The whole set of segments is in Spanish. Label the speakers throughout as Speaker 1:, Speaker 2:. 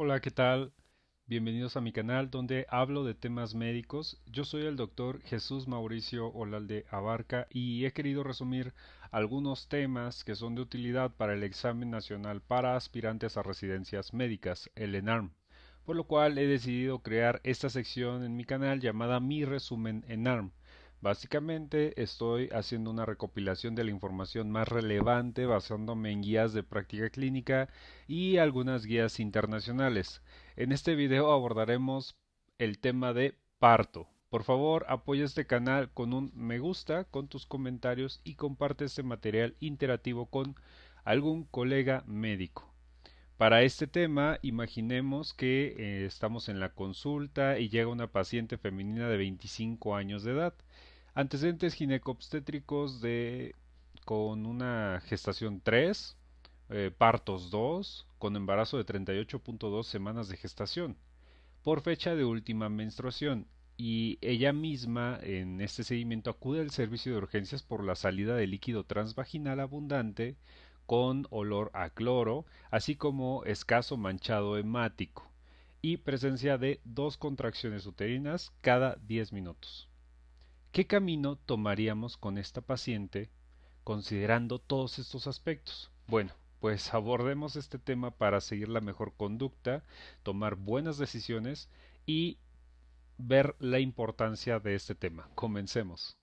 Speaker 1: Hola, ¿qué tal? Bienvenidos a mi canal donde hablo de temas médicos. Yo soy el doctor Jesús Mauricio Olalde Abarca y he querido resumir algunos temas que son de utilidad para el examen nacional para aspirantes a residencias médicas, el ENARM, por lo cual he decidido crear esta sección en mi canal llamada Mi Resumen ENARM. Básicamente estoy haciendo una recopilación de la información más relevante basándome en guías de práctica clínica y algunas guías internacionales. En este video abordaremos el tema de parto. Por favor, apoya este canal con un me gusta, con tus comentarios y comparte este material interactivo con algún colega médico. Para este tema, imaginemos que estamos en la consulta y llega una paciente femenina de 25 años de edad. Antecedentes ginecobstétricos con una gestación 3, partos 2, con embarazo de 38.2 semanas de gestación, por fecha de última menstruación. Y ella misma en este seguimiento acude al servicio de urgencias por la salida de líquido transvaginal abundante con olor a cloro, así como escaso manchado hemático y presencia de 2 contracciones uterinas cada 10 minutos. ¿Qué camino tomaríamos con esta paciente considerando todos estos aspectos? Bueno, pues abordemos este tema para seguir la mejor conducta, tomar buenas decisiones y ver la importancia de este tema. Comencemos.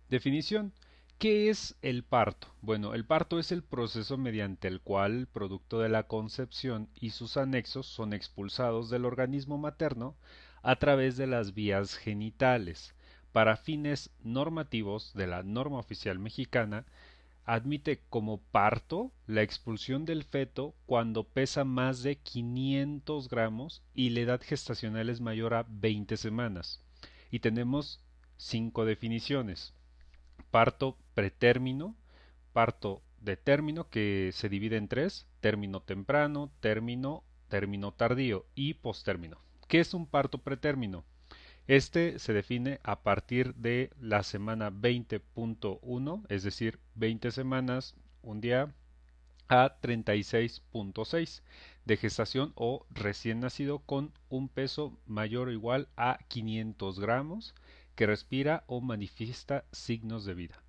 Speaker 1: Definición. ¿Qué es el parto? Bueno, el parto es el proceso mediante el cual el producto de la concepción y sus anexos son expulsados del organismo materno a través de las vías genitales. Para fines normativos de la norma oficial mexicana, admite como parto la expulsión del feto cuando pesa más de 500 gramos y la edad gestacional es mayor a 20 semanas. Y tenemos 5 definiciones: parto pretérmino, parto de término que se divide en tres: término temprano, término tardío y postérmino. ¿Qué es un parto pretérmino? Este se define a partir de la semana 20.1, es decir, 20 semanas, un día, a 36.6 de gestación o recién nacido con un peso mayor o igual a 500 gramos que respira o manifiesta signos de vida.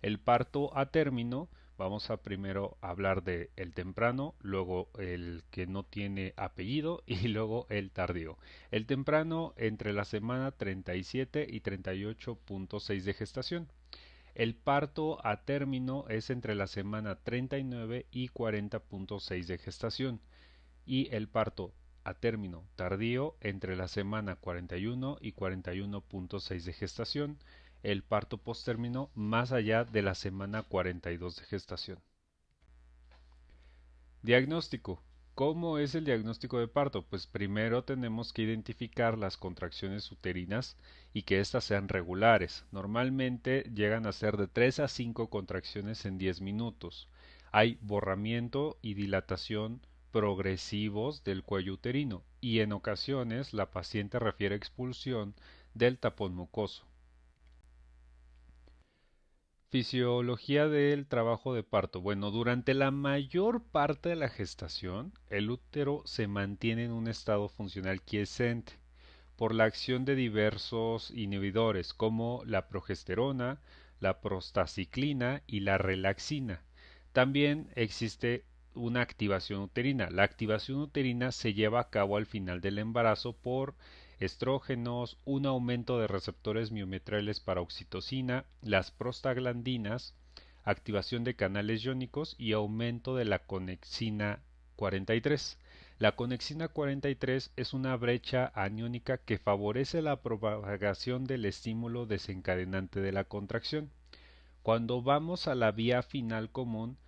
Speaker 1: El parto a término, vamos a primero hablar de el temprano, luego el que no tiene apellido y luego el tardío. El temprano entre la semana 37 y 38.6 de gestación. El parto a término es entre la semana 39 y 40.6 de gestación y el parto a término tardío entre la semana 41 y 41.6 de gestación, el parto posttérmino más allá de la semana 42 de gestación. Diagnóstico. ¿Cómo es el diagnóstico de parto? Pues primero tenemos que identificar las contracciones uterinas y que éstas sean regulares. Normalmente llegan a ser de 3 a 5 contracciones en 10 minutos. Hay borramiento y dilatación progresivos del cuello uterino y en ocasiones la paciente refiere expulsión del tapón mucoso. Fisiología del trabajo de parto. Bueno, durante la mayor parte de la gestación, el útero se mantiene en un estado funcional quiescente por la acción de diversos inhibidores como la progesterona, la prostaciclina y la relaxina. También existe una activación uterina. La activación uterina se lleva a cabo al final del embarazo por estrógenos, un aumento de receptores miometriales para oxitocina, las prostaglandinas, activación de canales iónicos y aumento de la conexina 43. La conexina 43 es una brecha aniónica que favorece la propagación del estímulo desencadenante de la contracción. Cuando vamos a la vía final común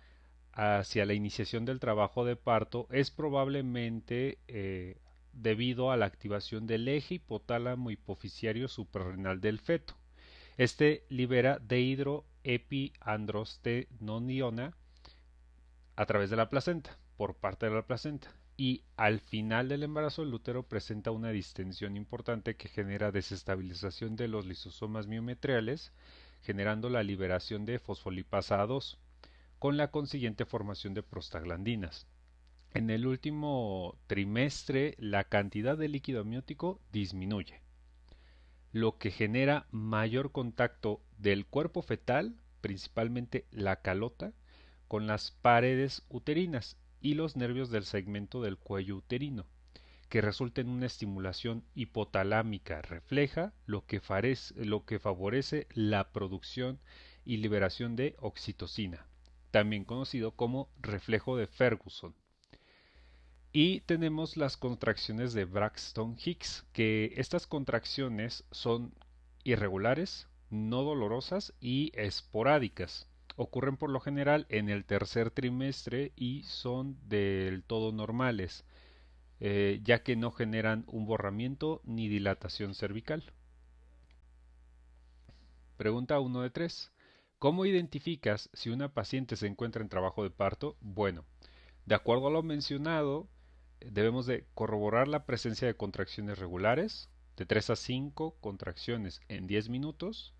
Speaker 1: hacia la iniciación del trabajo de parto es probablemente debido a la activación del eje hipotálamo hipoficiario suprarrenal del feto. Este libera dehidroepiandrostenediona a través de la placenta, por parte de la placenta. Y al final del embarazo el útero presenta una distensión importante que genera desestabilización de los lisosomas miometriales, generando la liberación de fosfolipasa A2, con la consiguiente formación de prostaglandinas. En el último trimestre la cantidad de líquido amniótico disminuye, lo que genera mayor contacto del cuerpo fetal, principalmente la calota, con las paredes uterinas y los nervios del segmento del cuello uterino, que resulta en una estimulación hipotalámica refleja, lo que favorece la producción y liberación de oxitocina, también conocido como reflejo de Ferguson. Y tenemos las contracciones de Braxton Hicks, que estas contracciones son irregulares, no dolorosas y esporádicas. Ocurren por lo general en el tercer trimestre y son del todo normales, ya que no generan un borramiento ni dilatación cervical. Pregunta 1 de 3. ¿Cómo identificas si una paciente se encuentra en trabajo de parto? Bueno, de acuerdo a lo mencionado, debemos de corroborar la presencia de contracciones regulares, de 3 a 5 contracciones en 10 minutos,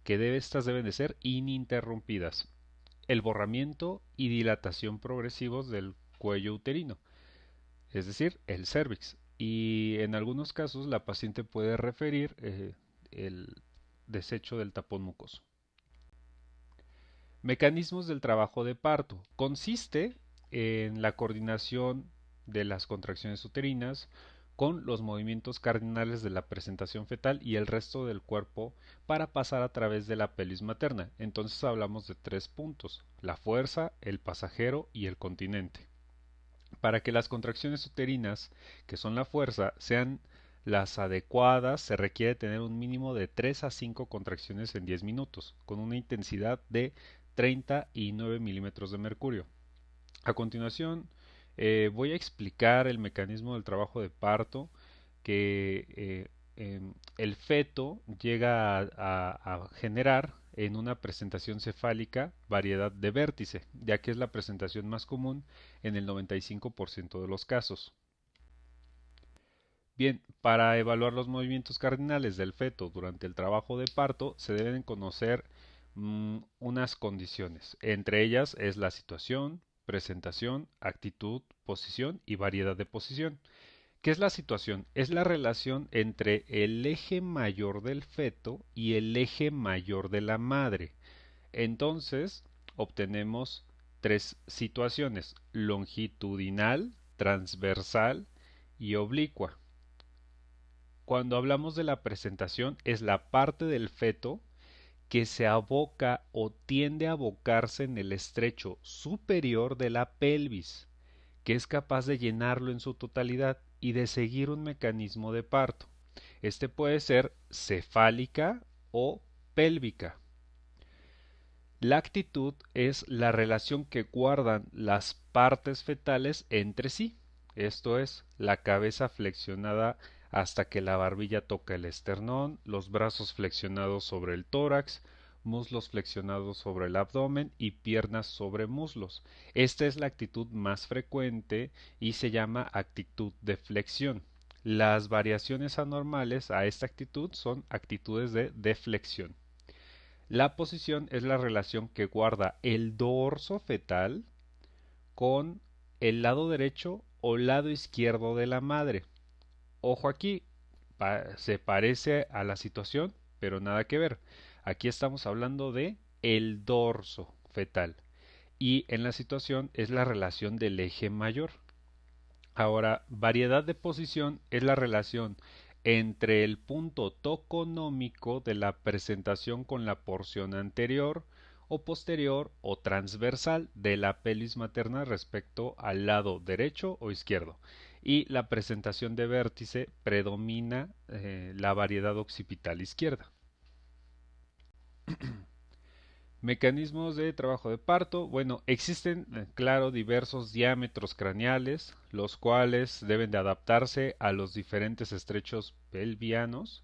Speaker 1: que estas deben de ser ininterrumpidas. El borramiento y dilatación progresivos del cuello uterino, es decir, el cervix. Y en algunos casos la paciente puede referir el desecho del tapón mucoso. Mecanismos del trabajo de parto. Consiste en la coordinación de las contracciones uterinas con los movimientos cardinales de la presentación fetal y el resto del cuerpo para pasar a través de la pelvis materna. Entonces hablamos de 3 puntos: la fuerza, el pasajero y el continente. Para que las contracciones uterinas, que son la fuerza, sean las adecuadas, se requiere tener un mínimo de 3 a 5 contracciones en 10 minutos, con una intensidad de 39 milímetros de mercurio. A continuación, voy a explicar el mecanismo del trabajo de parto, que el feto llega a generar en una presentación cefálica variedad de vértice, ya que es la presentación más común en el 95% de los casos. Bien, para evaluar los movimientos cardinales del feto durante el trabajo de parto se deben conocer unas condiciones. Entre ellas es la situación, presentación, actitud, posición y variedad de posición. ¿Qué es la situación? Es la relación entre el eje mayor del feto y el eje mayor de la madre. Entonces, obtenemos 3 situaciones: longitudinal, transversal y oblicua. Cuando hablamos de la presentación, es la parte del feto que se aboca o tiende a abocarse en el estrecho superior de la pelvis, que es capaz de llenarlo en su totalidad y de seguir un mecanismo de parto. Este puede ser cefálica o pélvica. La actitud es la relación que guardan las partes fetales entre sí, esto es, la cabeza flexionada hasta que la barbilla toca el esternón, los brazos flexionados sobre el tórax, muslos flexionados sobre el abdomen y piernas sobre muslos. Esta es la actitud más frecuente y se llama actitud de flexión. Las variaciones anormales a esta actitud son actitudes de deflexión. La posición es la relación que guarda el dorso fetal con el lado derecho o lado izquierdo de la madre. Ojo aquí, se parece a la situación, pero nada que ver. Aquí estamos hablando de el dorso fetal y en la situación es la relación del eje mayor. Ahora, variedad de posición es la relación entre el punto toconómico de la presentación con la porción anterior o posterior o transversal de la pelvis materna respecto al lado derecho o izquierdo. Y la presentación de vértice predomina la variedad occipital izquierda. Mecanismos de trabajo de parto. Bueno, existen, claro, diversos diámetros craneales, los cuales deben de adaptarse a los diferentes estrechos pelvianos,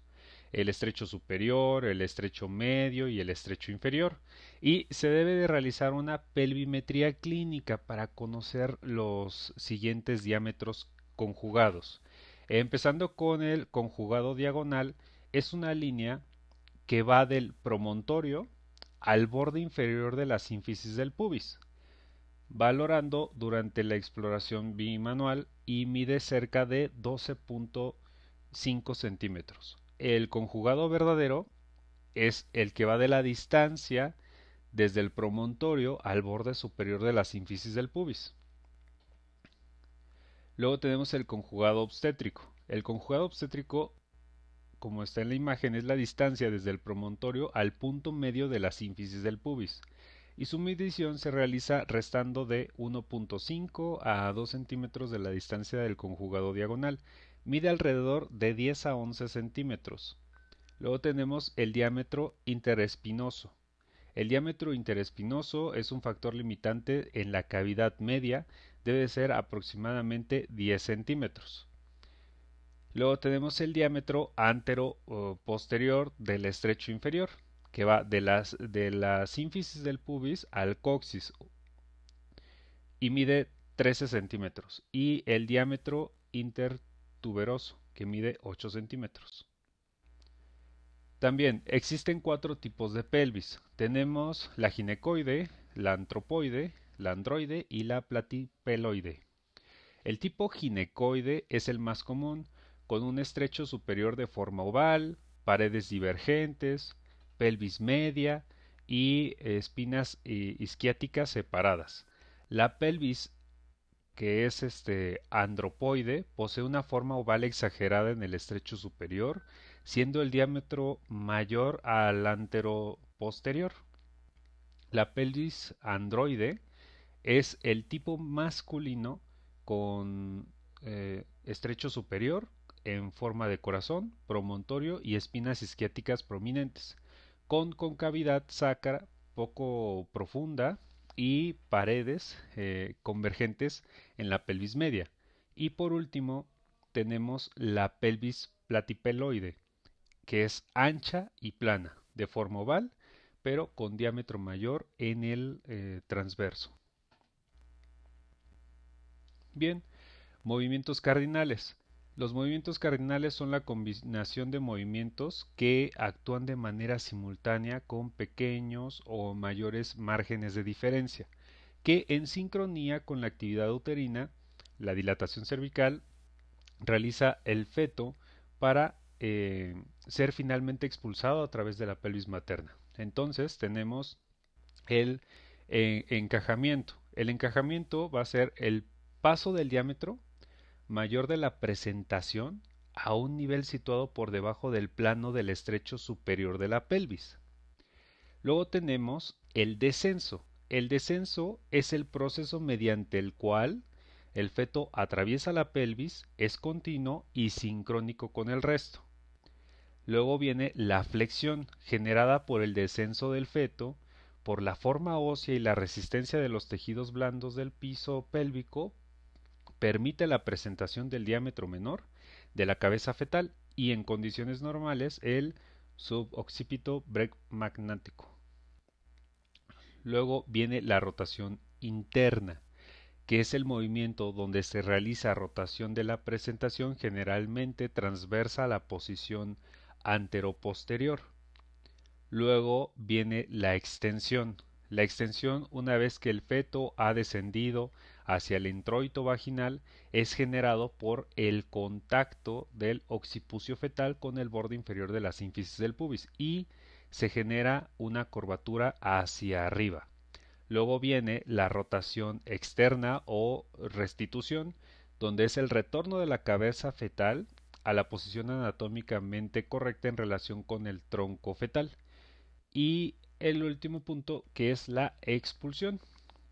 Speaker 1: el estrecho superior, el estrecho medio y el estrecho inferior. Y se debe de realizar una pelvimetría clínica para conocer los siguientes diámetros conjugados. Empezando con el conjugado diagonal, es una línea que va del promontorio al borde inferior de la sínfisis del pubis. valorando durante la exploración bimanual y mide cerca de 12.5 centímetros. El conjugado verdadero es el que va de la distancia desde el promontorio al borde superior de la sínfisis del pubis. Luego tenemos el conjugado obstétrico. El conjugado obstétrico, como está en la imagen, es la distancia desde el promontorio al punto medio de la sínfisis del pubis. Y su medición se realiza restando de 1.5 a 2 centímetros de la distancia del conjugado diagonal. Mide alrededor de 10 a 11 centímetros. Luego tenemos el diámetro interespinoso. El diámetro interespinoso es un factor limitante en la cavidad media, debe ser aproximadamente 10 centímetros. Luego tenemos el diámetro antero-posterior del estrecho inferior, que va de la sínfisis del pubis al coxis y mide 13 centímetros. Y el diámetro intertuberoso, que mide 8 centímetros. También existen 4 tipos de pelvis. Tenemos la ginecoide, la antropoide, la androide y la platipeloide. El tipo ginecoide es el más común, con un estrecho superior de forma oval, paredes divergentes, pelvis media y espinas isquiáticas separadas. La pelvis, que es andropoide, posee una forma oval exagerada en el estrecho superior, siendo el diámetro mayor al anteroposterior. La pelvis androide es el tipo masculino con estrecho superior en forma de corazón, promontorio y espinas isquiáticas prominentes, con concavidad sacra poco profunda y paredes convergentes en la pelvis media. Y por último tenemos la pelvis platipeloide, que es ancha y plana, de forma oval, pero con diámetro mayor en el transverso. Bien, movimientos cardinales. Los movimientos cardinales son la combinación de movimientos que actúan de manera simultánea con pequeños o mayores márgenes de diferencia, que en sincronía con la actividad uterina, la dilatación cervical, realiza el feto para ser finalmente expulsado a través de la pelvis materna. Entonces tenemos el encajamiento. El encajamiento va a ser el paso del diámetro mayor de la presentación a un nivel situado por debajo del plano del estrecho superior de la pelvis. Luego tenemos el descenso. El descenso es el proceso mediante el cual el feto atraviesa la pelvis, es continuo y sincrónico con el resto. Luego viene la flexión, generada por el descenso del feto, por la forma ósea y la resistencia de los tejidos blandos del piso pélvico, permite la presentación del diámetro menor de la cabeza fetal y en condiciones normales el suboccipito magnático. Luego viene la rotación interna, que es el movimiento donde se realiza rotación de la presentación generalmente transversa a la posición anteroposterior. Luego viene la extensión. La extensión, una vez que el feto ha descendido hacia el introito vaginal, es generado por el contacto del occipucio fetal con el borde inferior de la sínfisis del pubis y se genera una curvatura hacia arriba. Luego viene la rotación externa o restitución, donde es el retorno de la cabeza fetal a la posición anatómicamente correcta en relación con el tronco fetal. Y el último punto, que es la expulsión.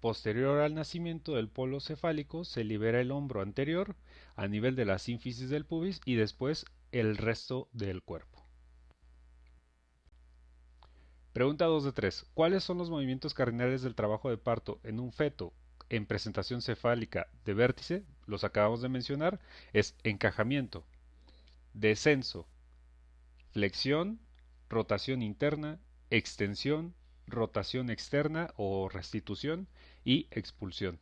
Speaker 1: Posterior al nacimiento del polo cefálico, se libera el hombro anterior a nivel de la sínfisis del pubis y después el resto del cuerpo. Pregunta 2 de 3. ¿Cuáles son los movimientos cardinales del trabajo de parto en un feto en presentación cefálica de vértice? Los acabamos de mencionar. Es encajamiento, descenso, flexión, rotación interna, extensión, rotación externa o restitución y expulsión.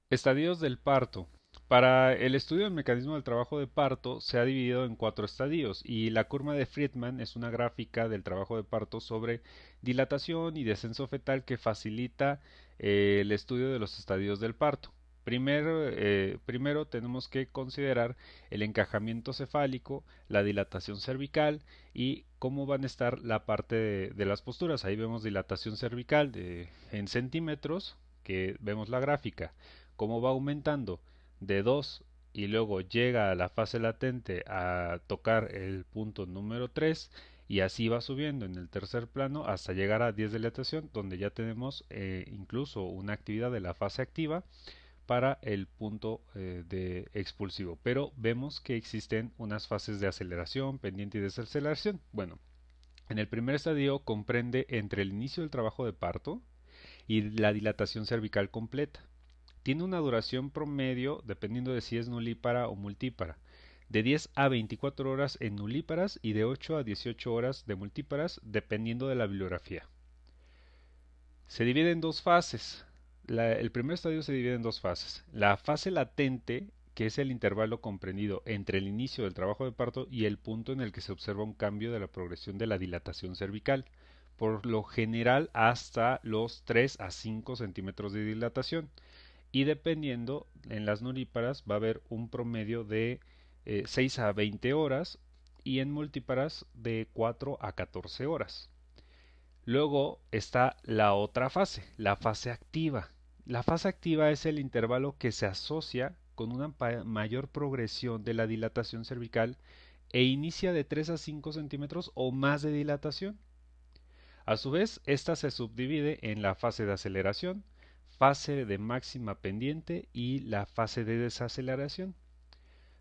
Speaker 1: Estadios del parto. Para el estudio del mecanismo del trabajo de parto se ha dividido en 4 estadios y la curva de Friedman es una gráfica del trabajo de parto sobre dilatación y descenso fetal que facilita el estudio de los estadios del parto. Primero tenemos que considerar el encajamiento cefálico, la dilatación cervical y cómo van a estar la parte de las posturas. Ahí vemos dilatación cervical en centímetros, que vemos la gráfica, cómo va aumentando de 2 y luego llega a la fase latente a tocar el punto número 3 y así va subiendo en el tercer plano hasta llegar a 10 de dilatación, donde ya tenemos incluso una actividad de la fase activa para el punto de expulsivo. Pero vemos que existen unas fases de aceleración, pendiente y desaceleración. Bueno, en el primer estadio comprende entre el inicio del trabajo de parto y la dilatación cervical completa. Tiene una duración promedio, dependiendo de si es nulípara o multípara, de 10 a 24 horas en nulíparas y de 8 a 18 horas de multíparas, dependiendo de la bibliografía. Se divide en dos fases. El primer estadio se divide en dos fases. La fase latente, que es el intervalo comprendido entre el inicio del trabajo de parto y el punto en el que se observa un cambio de la progresión de la dilatación cervical, por lo general hasta los 3 a 5 centímetros de dilatación. Y dependiendo, en las nulíparas va a haber un promedio de 6 a 20 horas y en multíparas de 4 a 14 horas. Luego está la otra fase, la fase activa. La fase activa es el intervalo que se asocia con una mayor progresión de la dilatación cervical e inicia de 3 a 5 centímetros o más de dilatación. A su vez, esta se subdivide en la fase de aceleración, fase de máxima pendiente y la fase de desaceleración,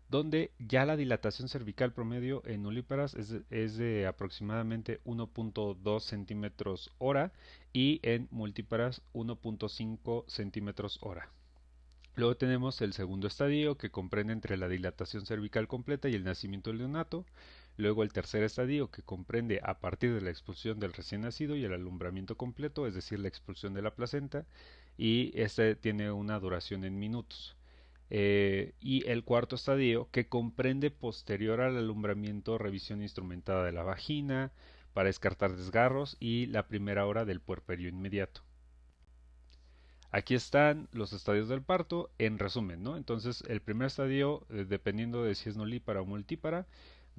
Speaker 1: donde ya la dilatación cervical promedio en nulíparas es de aproximadamente 1.2 centímetros hora y en multíparas 1.5 centímetros hora. Luego tenemos el segundo estadio, que comprende entre la dilatación cervical completa y el nacimiento del neonato. Luego el tercer estadio, que comprende a partir de la expulsión del recién nacido y el alumbramiento completo, es decir, la expulsión de la placenta, y este tiene una duración en minutos. Y el cuarto estadio, que comprende posterior al alumbramiento revisión instrumentada de la vagina para descartar desgarros y la primera hora del puerperio inmediato. Aquí están los estadios del parto en resumen, ¿no? Entonces, el primer estadio, dependiendo de si es nulípara o multípara,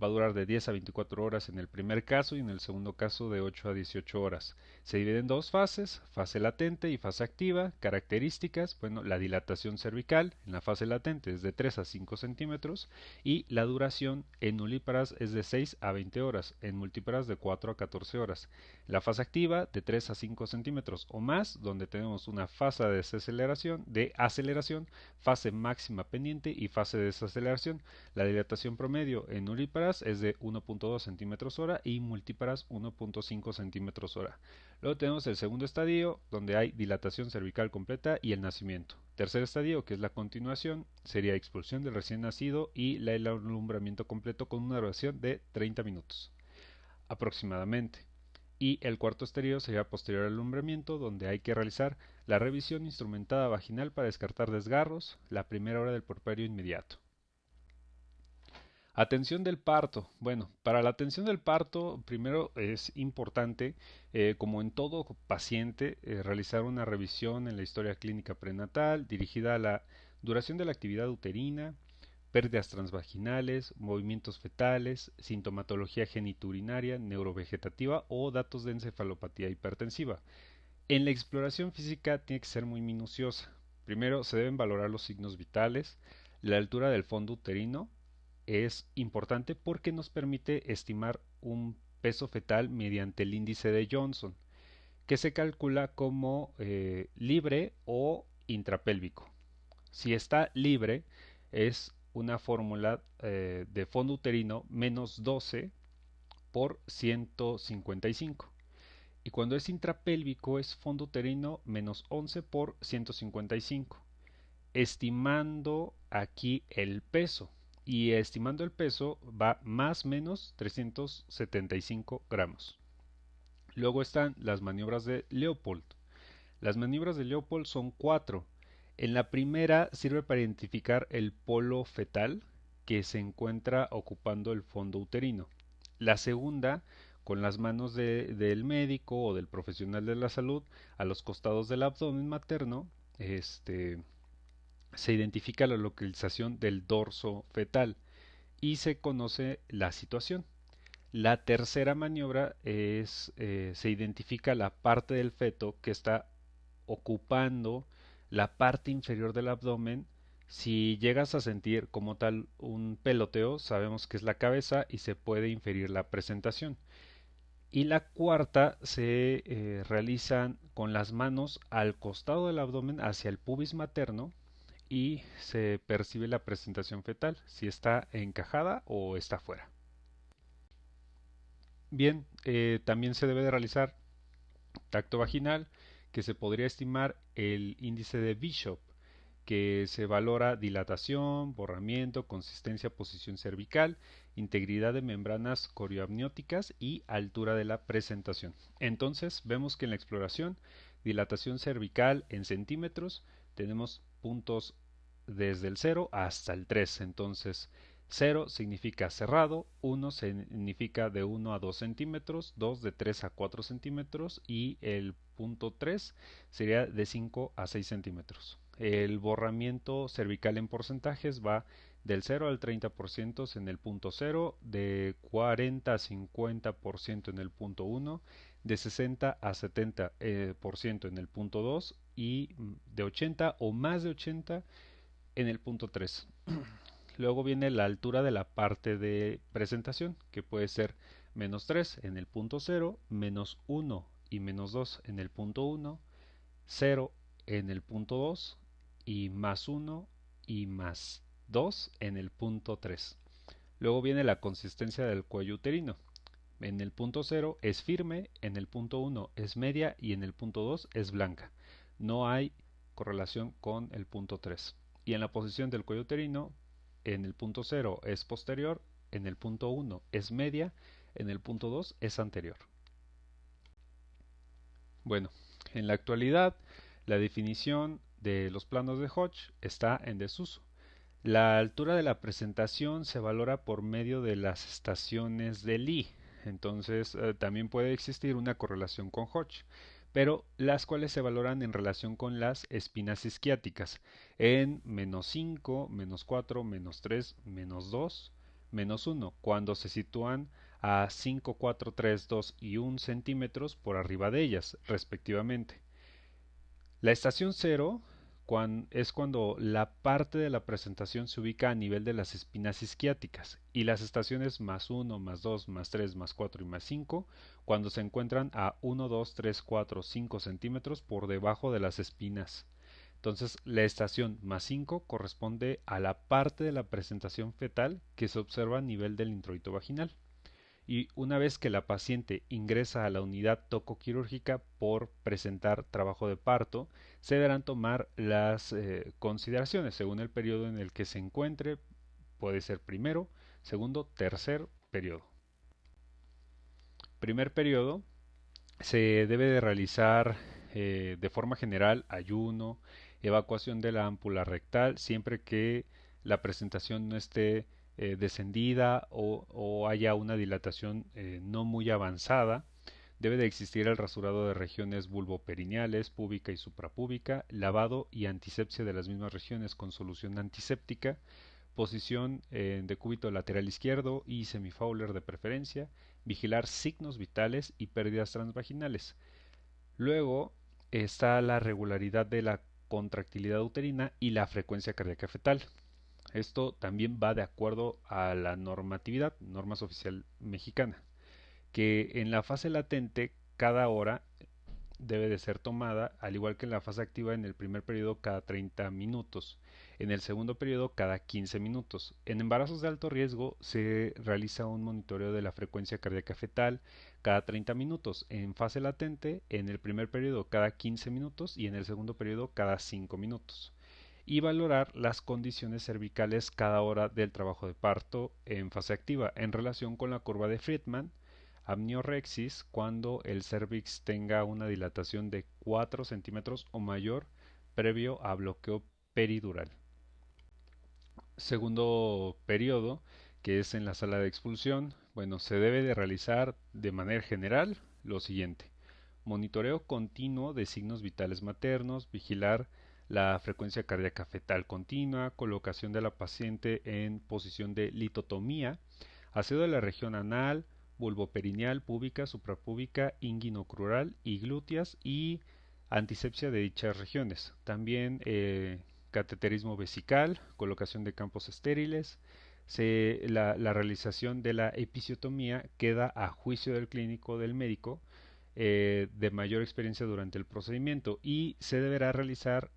Speaker 1: va a durar de 10 a 24 horas en el primer caso y en el segundo caso de 8 a 18 horas. Se divide en dos fases, fase latente y fase activa. Características, bueno, la dilatación cervical en la fase latente es de 3 a 5 centímetros y la duración en nulíparas es de 6 a 20 horas, en multíparas de 4 a 14 horas. La fase activa de 3 a 5 centímetros o más, donde tenemos una fase de aceleración, fase máxima pendiente y fase de desaceleración. La dilatación promedio en nulíparas es de 1.2 centímetros hora y multíparas 1.5 centímetros hora. Luego tenemos el segundo estadio, donde hay dilatación cervical completa y el nacimiento. Tercer estadio, que es la continuación, sería expulsión del recién nacido y el alumbramiento completo con una duración de 30 minutos aproximadamente. Y el cuarto estadio sería posterior al alumbramiento, donde hay que realizar la revisión instrumentada vaginal para descartar desgarros, la primera hora del puerperio inmediato. Atención del parto. Bueno, para la atención del parto, primero es importante, como en todo paciente, realizar una revisión en la historia clínica prenatal dirigida a la duración de la actividad uterina, pérdidas transvaginales, movimientos fetales, sintomatología geniturinaria, neurovegetativa o datos de encefalopatía hipertensiva. En la exploración física tiene que ser muy minuciosa. Primero se deben valorar los signos vitales, la altura del fondo uterino, es importante porque nos permite estimar un peso fetal mediante el índice de Johnson, que se calcula como libre o intrapélvico. Si está libre, es una fórmula de fondo uterino menos 12 por 155. Y cuando es intrapélvico es fondo uterino menos 11 por 155. Estimando aquí el peso. Y estimando el peso va más menos 375 gramos. Luego están las maniobras de Leopold. Las maniobras de Leopold son 4. En la primera sirve para identificar el polo fetal que se encuentra ocupando el fondo uterino. La segunda, con las manos del médico o del profesional de la salud a los costados del abdomen materno, se identifica la localización del dorso fetal y se conoce la situación. La tercera maniobra se identifica la parte del feto que está ocupando la parte inferior del abdomen. Si llegas a sentir como tal un peloteo, sabemos que es la cabeza y se puede inferir la presentación. Y la cuarta se realizan con las manos al costado del abdomen hacia el pubis materno y se percibe la presentación fetal, si está encajada o está fuera. Bien, también se debe de realizar tacto vaginal, que se podría estimar el índice de Bishop, que se valora dilatación, borramiento, consistencia, posición cervical, integridad de membranas corioamnióticas y altura de la presentación. Entonces, vemos que en la exploración, dilatación cervical en centímetros, tenemos puntos desde el 0 hasta el 3. Entonces, 0 significa cerrado, 1 significa de 1 a 2 centímetros, 2 de 3 a 4 centímetros y el punto 3 sería de 5 a 6 centímetros. El borramiento cervical en porcentajes va del 0 al 30% en el punto 0, de 40 a 50% en el punto 1, de 60 a 70% en el punto 2 y de 80 o más de 80 en el punto 3. Luego viene la altura de la parte de presentación, que puede ser menos 3 en el punto 0, menos 1 y menos 2 en el punto 1, 0 en el punto 2 y más 1 y más 2 en el punto 3. Luego viene la consistencia del cuello uterino. En el punto 0 es firme, en el punto 1 es media y en el punto 2 es blanca. No hay correlación con el punto 3. Y en la posición del cuello uterino, en el punto 0 es posterior, en el punto 1 es media, en el punto 2 es anterior. Bueno, en la actualidad la definición de los planos de Hodge está en desuso. La altura de la presentación se valora por medio de las estaciones de Lee. Entonces también puede existir una correlación con Hodge, pero las cuales se valoran en relación con las espinas isquiáticas en menos 5, menos 4, menos 3, menos 2, menos 1, cuando se sitúan a 5, 4, 3, 2 y 1 centímetros por arriba de ellas, respectivamente. La estación 0 es cuando la parte de la presentación se ubica a nivel de las espinas isquiáticas y las estaciones más 1, más 2, más 3, más 4 y más 5 cuando se encuentran a 1, 2, 3, 4, 5 centímetros por debajo de las espinas. Entonces la estación más 5 corresponde a la parte de la presentación fetal que se observa a nivel del introito vaginal. Y una vez que la paciente ingresa a la unidad tocoquirúrgica por presentar trabajo de parto, se deberán tomar las consideraciones según el periodo en el que se encuentre, puede ser primero, segundo, tercer periodo. Primer periodo se debe de realizar de forma general ayuno, evacuación de la ámpula rectal, siempre que la presentación no esté descendida o haya una dilatación no muy avanzada. Debe de existir el rasurado de regiones vulvoperineales, púbica y suprapúbica, lavado y antisepsia de las mismas regiones con solución antiséptica, posición en decúbito lateral izquierdo y semifowler de preferencia, vigilar signos vitales y pérdidas transvaginales. Luego está la regularidad de la contractilidad uterina y la frecuencia cardíaca fetal. Esto también va de acuerdo a la normatividad, normas oficial mexicana, que en la fase latente cada hora debe de ser tomada, al igual que en la fase activa en el primer periodo cada 30 minutos, en el segundo periodo cada 15 minutos. En embarazos de alto riesgo se realiza un monitoreo de la frecuencia cardíaca fetal cada 30 minutos, en fase latente en el primer periodo cada 15 minutos y en el segundo periodo cada 5 minutos. Y valorar las condiciones cervicales cada hora del trabajo de parto en fase activa en relación con la curva de Friedman, amniorexis cuando el cervix tenga una dilatación de 4 centímetros o mayor previo a bloqueo peridural. Segundo periodo, que es en la sala de expulsión, bueno, se debe de realizar de manera general lo siguiente: monitoreo continuo de signos vitales maternos, vigilar la frecuencia cardíaca fetal continua, colocación de la paciente en posición de litotomía, aseo de la región anal, vulvoperineal, púbica, suprapúbica, inguinocrural y glúteas y antisepsia de dichas regiones. También cateterismo vesical, colocación de campos estériles. La realización de la episiotomía queda a juicio del clínico del médico de mayor experiencia durante el procedimiento y se deberá realizar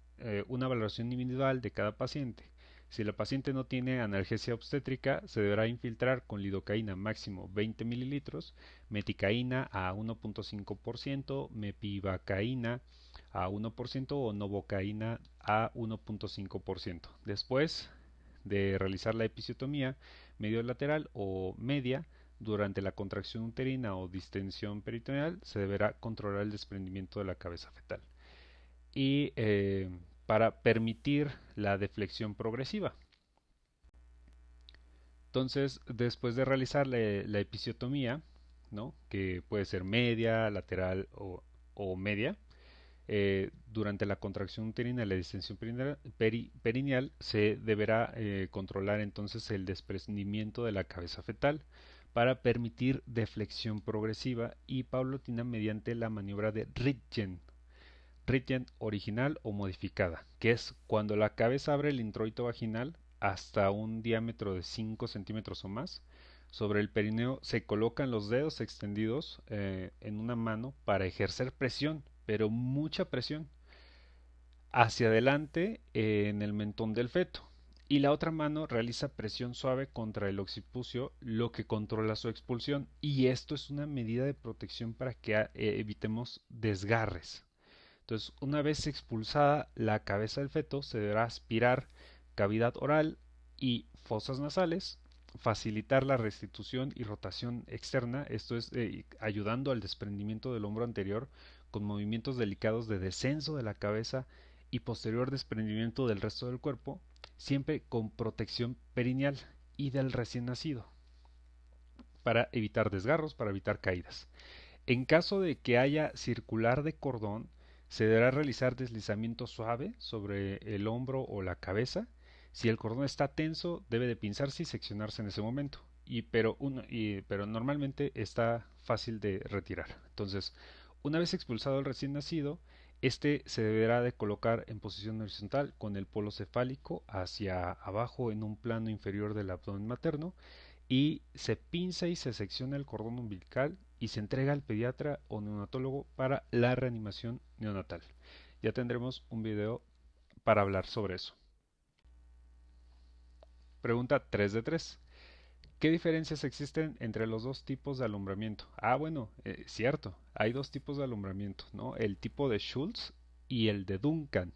Speaker 1: una valoración individual de cada paciente. Si la paciente no tiene analgesia obstétrica, se deberá infiltrar con lidocaína máximo 20 mililitros, meticaína a 1.5%, mepivacaína a 1% o novocaína a 1.5%. Después de realizar la episiotomía medio lateral o media, durante la contracción uterina o distensión peritoneal, se deberá controlar el desprendimiento de la cabeza fetal. Y para permitir la deflexión progresiva. Entonces, después de realizar la episiotomía, ¿no? Que puede ser media, lateral o media, durante la contracción uterina y la distensión perineal se deberá controlar entonces el desprendimiento de la cabeza fetal para permitir deflexión progresiva y paulatina mediante la maniobra de Ritgen. Ritgen original o modificada, que es cuando la cabeza abre el introito vaginal hasta un diámetro de 5 centímetros o más. Sobre el perineo se colocan los dedos extendidos en una mano para ejercer presión, pero mucha presión, hacia adelante en el mentón del feto. Y la otra mano realiza presión suave contra el occipucio, lo que controla su expulsión. Y esto es una medida de protección para que evitemos desgarres. Entonces, una vez expulsada la cabeza del feto, se deberá aspirar cavidad oral y fosas nasales, facilitar la restitución y rotación externa, esto es ayudando al desprendimiento del hombro anterior con movimientos delicados de descenso de la cabeza y posterior desprendimiento del resto del cuerpo, siempre con protección perineal y del recién nacido, para evitar desgarros, para evitar caídas. En caso de que haya circular de cordón, se deberá realizar deslizamiento suave sobre el hombro o la cabeza. Si el cordón está tenso, debe de pinzarse y seccionarse en ese momento. Pero normalmente está fácil de retirar. Entonces, una vez expulsado el recién nacido, este se deberá de colocar en posición horizontal con el polo cefálico hacia abajo en un plano inferior del abdomen materno y se pinza y se secciona el cordón umbilical y se entrega al pediatra o neonatólogo para la reanimación neonatal. Ya tendremos un video para hablar sobre eso. Pregunta 3 de 3. ¿Qué diferencias existen entre los dos tipos de alumbramiento? Bueno, cierto, hay dos tipos de alumbramiento, ¿no? El tipo de Schultz y el de Duncan.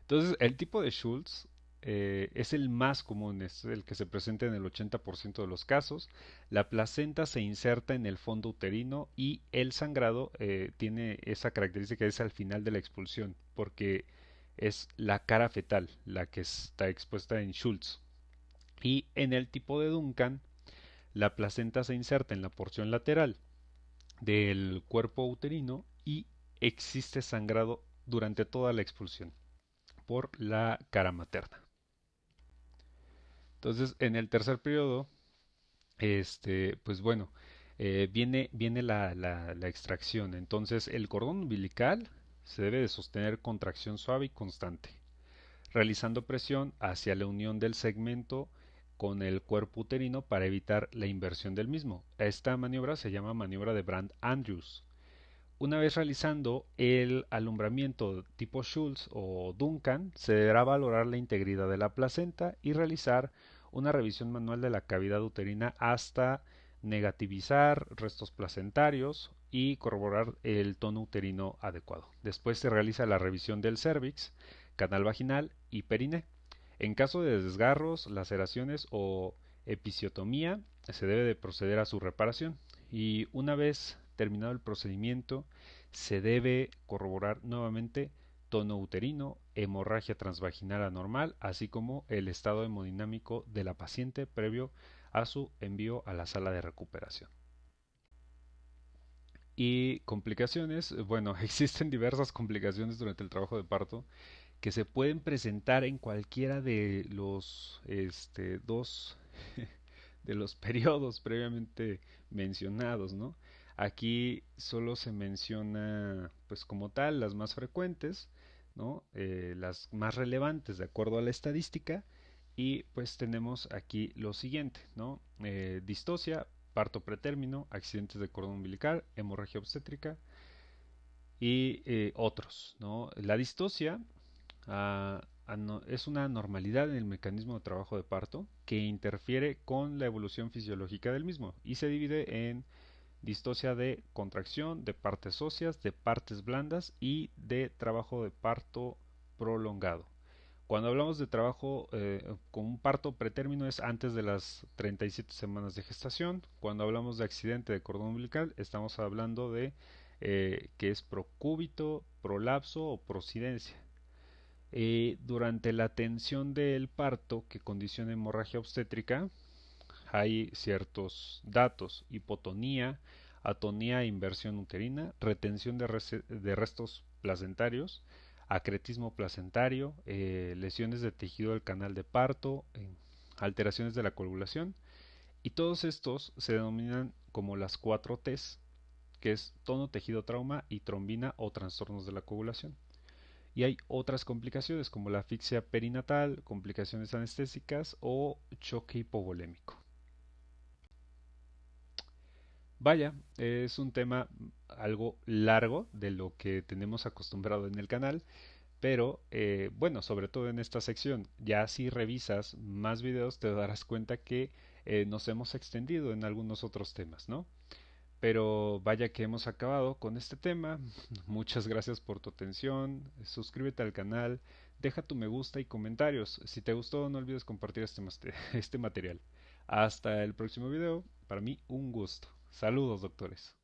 Speaker 1: Entonces, el tipo de Schultz es el más común, es el que se presenta en el 80% de los casos. La placenta se inserta en el fondo uterino y el sangrado tiene esa característica, es al final de la expulsión, porque es la cara fetal la que está expuesta en Schultz. Y en el tipo de Duncan, la placenta se inserta en la porción lateral del cuerpo uterino y existe sangrado durante toda la expulsión por la cara materna. Entonces, en el tercer periodo, pues bueno, viene la extracción. Entonces, el cordón umbilical se debe de sostener con tracción suave y constante, realizando presión hacia la unión del segmento con el cuerpo uterino para evitar la inversión del mismo. Esta maniobra se llama maniobra de Brand-Andrews. Una vez realizando el alumbramiento tipo Schultz o Duncan, se deberá valorar la integridad de la placenta y realizar una revisión manual de la cavidad uterina hasta negativizar restos placentarios y corroborar el tono uterino adecuado. Después se realiza la revisión del cérvix, canal vaginal y perine. En caso de desgarros, laceraciones o episiotomía, se debe de proceder a su reparación. Y una vez terminado el procedimiento, se debe corroborar nuevamente tono uterino hemorragia transvaginal anormal, así como el estado hemodinámico de la paciente previo a su envío a la sala de recuperación. Y complicaciones, bueno, existen diversas complicaciones durante el trabajo de parto que se pueden presentar en cualquiera de los dos de los periodos previamente mencionados, ¿no? Aquí solo se menciona, pues como tal, las más frecuentes, ¿no? Las más relevantes de acuerdo a la estadística. Y pues tenemos aquí lo siguiente, ¿no? Distocia, parto pretérmino, accidentes de cordón umbilical, hemorragia obstétrica y otros, ¿no? La distocia es una anormalidad en el mecanismo de trabajo de parto que interfiere con la evolución fisiológica del mismo y se divide en distocia de contracción, de partes óseas, de partes blandas y de trabajo de parto prolongado. Cuando hablamos de trabajo con un parto pretérmino es antes de las 37 semanas de gestación. Cuando hablamos de accidente de cordón umbilical estamos hablando de que es procúbito, prolapso o prosidencia. Durante la tensión del parto que condiciona hemorragia obstétrica hay ciertos datos: hipotonía, atonía e inversión uterina, retención de restos placentarios, acretismo placentario, lesiones de tejido del canal de parto, alteraciones de la coagulación, y todos estos se denominan como las 4 Ts, que es tono, tejido, trauma y trombina o trastornos de la coagulación. Y hay otras complicaciones como la asfixia perinatal, complicaciones anestésicas o choque hipovolémico. Vaya, es un tema algo largo de lo que tenemos acostumbrado en el canal, pero bueno, sobre todo en esta sección, ya si revisas más videos te darás cuenta que nos hemos extendido en algunos otros temas, ¿no? Pero vaya que hemos acabado con este tema. Muchas gracias por tu atención. Suscríbete al canal, deja tu me gusta y comentarios. Si te gustó, no olvides compartir este material. Hasta el próximo video. Para mí, un gusto. Saludos, doctores.